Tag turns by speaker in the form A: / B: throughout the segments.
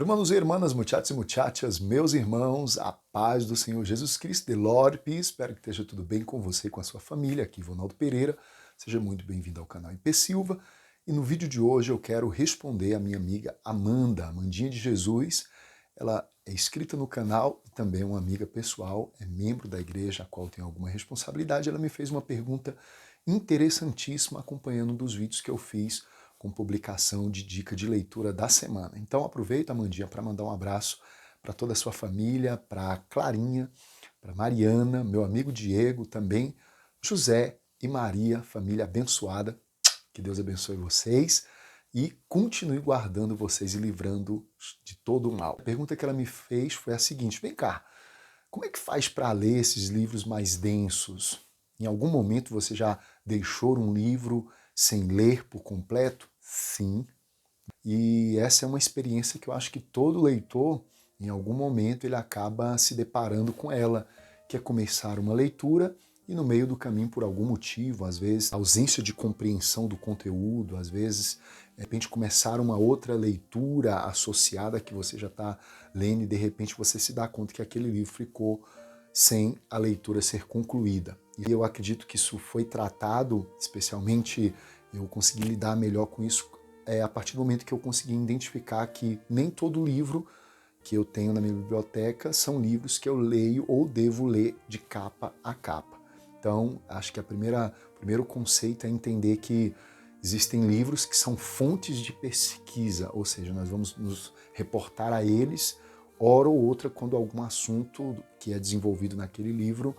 A: Hermanos e hermanas, muchachos e muchachas, meus irmãos, a paz do Senhor Jesus Cristo, the Lord Peace, espero que esteja tudo bem com você e com a sua família, aqui Ronaldo Pereira, seja muito bem-vindo ao canal IP Silva, e no vídeo de hoje eu quero responder a minha amiga Amanda, Amandinha de Jesus. Ela é inscrita no canal e também é uma amiga pessoal, é membro da igreja a qual tem alguma responsabilidade. Ela me fez uma pergunta interessantíssima acompanhando um dos vídeos que eu fiz com publicação de dica de leitura da semana. Então aproveita, Amandinha, para mandar um abraço para toda a sua família, para Clarinha, para Mariana, meu amigo Diego, também José e Maria, família abençoada. Que Deus abençoe vocês e continue guardando vocês e livrando de todo o mal. A pergunta que ela me fez foi a seguinte: vem cá, como é que faz para ler esses livros mais densos? Em algum momento você já deixou um livro sem ler por completo? Sim. E essa é uma experiência que eu acho que todo leitor, em algum momento, ele acaba se deparando com ela, que é começar uma leitura e no meio do caminho, por algum motivo, às vezes ausência de compreensão do conteúdo, às vezes, de repente, começar uma outra leitura associada que você já está lendo e de repente você se dá conta que aquele livro ficou sem a leitura ser concluída. E eu acredito que isso foi tratado, especialmente eu consegui lidar melhor com isso a partir do momento que eu consegui identificar que nem todo livro que eu tenho na minha biblioteca são livros que eu leio ou devo ler de capa a capa. Então, acho que o primeiro conceito é entender que existem livros que são fontes de pesquisa, ou seja, nós vamos nos reportar a eles, hora ou outra, quando algum assunto que é desenvolvido naquele livro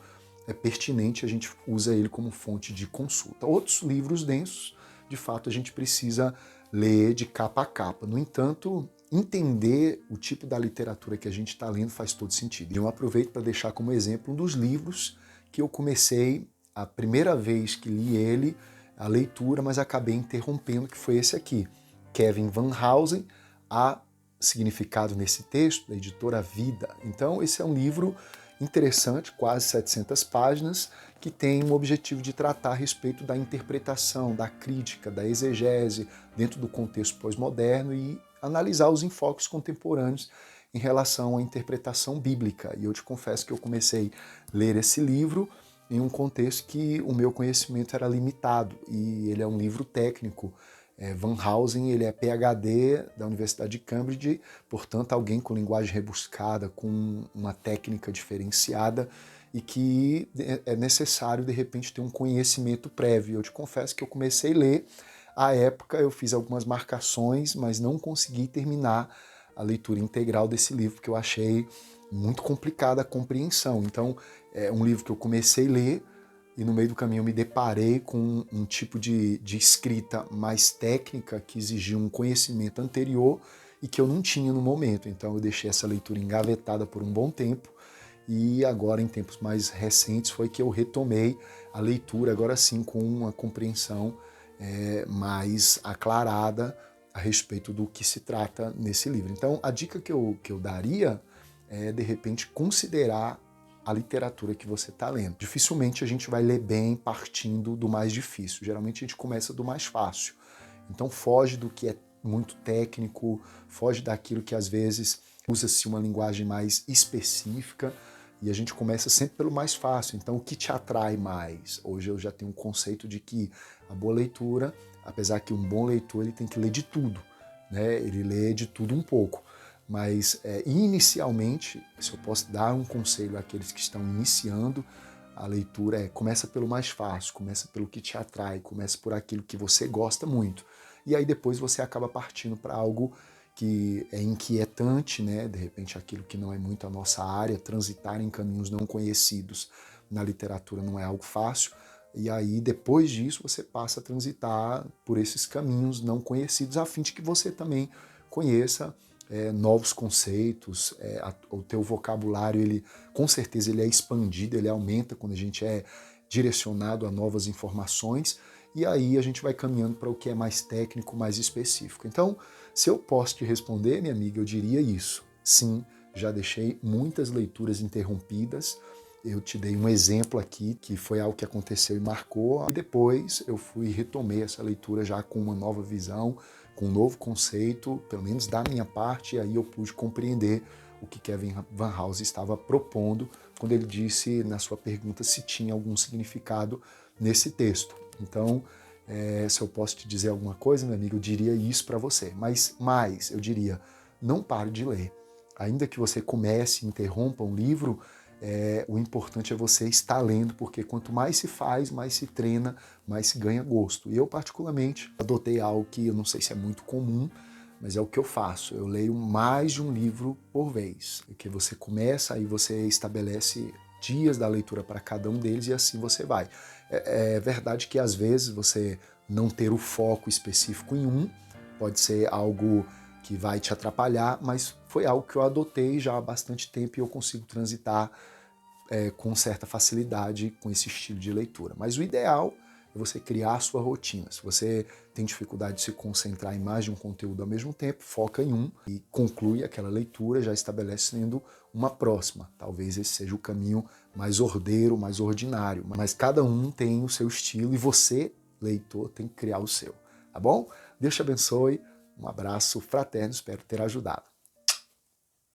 A: é pertinente, a gente usa ele como fonte de consulta. Outros livros densos, de fato, a gente precisa ler de capa a capa. No entanto, entender o tipo da literatura que a gente está lendo faz todo sentido. Eu aproveito para deixar como exemplo um dos livros que eu comecei a primeira vez que li ele, a leitura, mas acabei interrompendo, que foi esse aqui, Kevin Van Housen, Há Significado nesse Texto, da editora Vida. Então, esse é um livro interessante, quase 700 páginas, que tem o objetivo de tratar a respeito da interpretação, da crítica, da exegese dentro do contexto pós-moderno e analisar os enfoques contemporâneos em relação à interpretação bíblica. E eu te confesso que eu comecei a ler esse livro em um contexto que o meu conhecimento era limitado, e ele é um livro técnico. Van Housen, ele é PhD da Universidade de Cambridge, portanto alguém com linguagem rebuscada, com uma técnica diferenciada e que é necessário de repente ter um conhecimento prévio. Eu te confesso que eu comecei a ler, à época eu fiz algumas marcações, mas não consegui terminar a leitura integral desse livro, porque eu achei muito complicada a compreensão. Então é um livro que eu comecei a ler, e no meio do caminho eu me deparei com um tipo de escrita mais técnica que exigia um conhecimento anterior e que eu não tinha no momento. Então eu deixei essa leitura engavetada por um bom tempo e agora, em tempos mais recentes, foi que eu retomei a leitura, agora sim com uma compreensão mais aclarada a respeito do que se trata nesse livro. Então a dica que eu daria é, de repente, considerar a literatura que você está lendo. Dificilmente a gente vai ler bem partindo do mais difícil. Geralmente a gente começa do mais fácil. Então foge do que é muito técnico, foge daquilo que às vezes usa-se uma linguagem mais específica e a gente começa sempre pelo mais fácil. Então o que te atrai mais? Hoje eu já tenho um conceito de que a boa leitura, apesar que um bom leitor ele tem que ler de tudo, né? Ele lê de tudo um pouco. Mas inicialmente, se eu posso dar um conselho àqueles que estão iniciando a leitura, começa pelo mais fácil, começa pelo que te atrai, começa por aquilo que você gosta muito. E aí depois você acaba partindo para algo que é inquietante, né? De repente aquilo que não é muito a nossa área, transitar em caminhos não conhecidos na literatura não é algo fácil. E aí depois disso você passa a transitar por esses caminhos não conhecidos, a fim de que você também conheça novos conceitos, o teu vocabulário, ele com certeza ele é expandido, ele aumenta quando a gente é direcionado a novas informações, e aí a gente vai caminhando para o que é mais técnico, mais específico. Então, se eu posso te responder, minha amiga, eu diria isso. Sim, já deixei muitas leituras interrompidas. Eu te dei um exemplo aqui, que foi algo que aconteceu e marcou, e depois eu retomei essa leitura já com uma nova visão, com um novo conceito, pelo menos da minha parte, e aí eu pude compreender o que Kevin Van House estava propondo quando ele disse na sua pergunta se tinha algum significado nesse texto. Então, se eu posso te dizer alguma coisa, meu amigo, eu diria isso para você. Mas mais, eu diria, não pare de ler. Ainda que você comece e interrompa um livro, o importante é você estar lendo, porque quanto mais se faz, mais se treina, mais se ganha gosto. E eu, particularmente, adotei algo que eu não sei se é muito comum, mas é o que eu faço. Eu leio mais de um livro por vez. Que você começa, aí você estabelece dias da leitura para cada um deles e assim você vai. É verdade que às vezes você não ter o foco específico em um pode ser algo que vai te atrapalhar, mas foi algo que eu adotei já há bastante tempo e eu consigo transitar com certa facilidade com esse estilo de leitura. Mas o ideal é você criar a sua rotina. Se você tem dificuldade de se concentrar em mais de um conteúdo ao mesmo tempo, foca em um e conclui aquela leitura, já estabelecendo uma próxima. Talvez esse seja o caminho mais ordeiro, mais ordinário. Mas cada um tem o seu estilo e você, leitor, tem que criar o seu. Tá bom? Deus te abençoe. Um abraço fraterno, espero ter ajudado.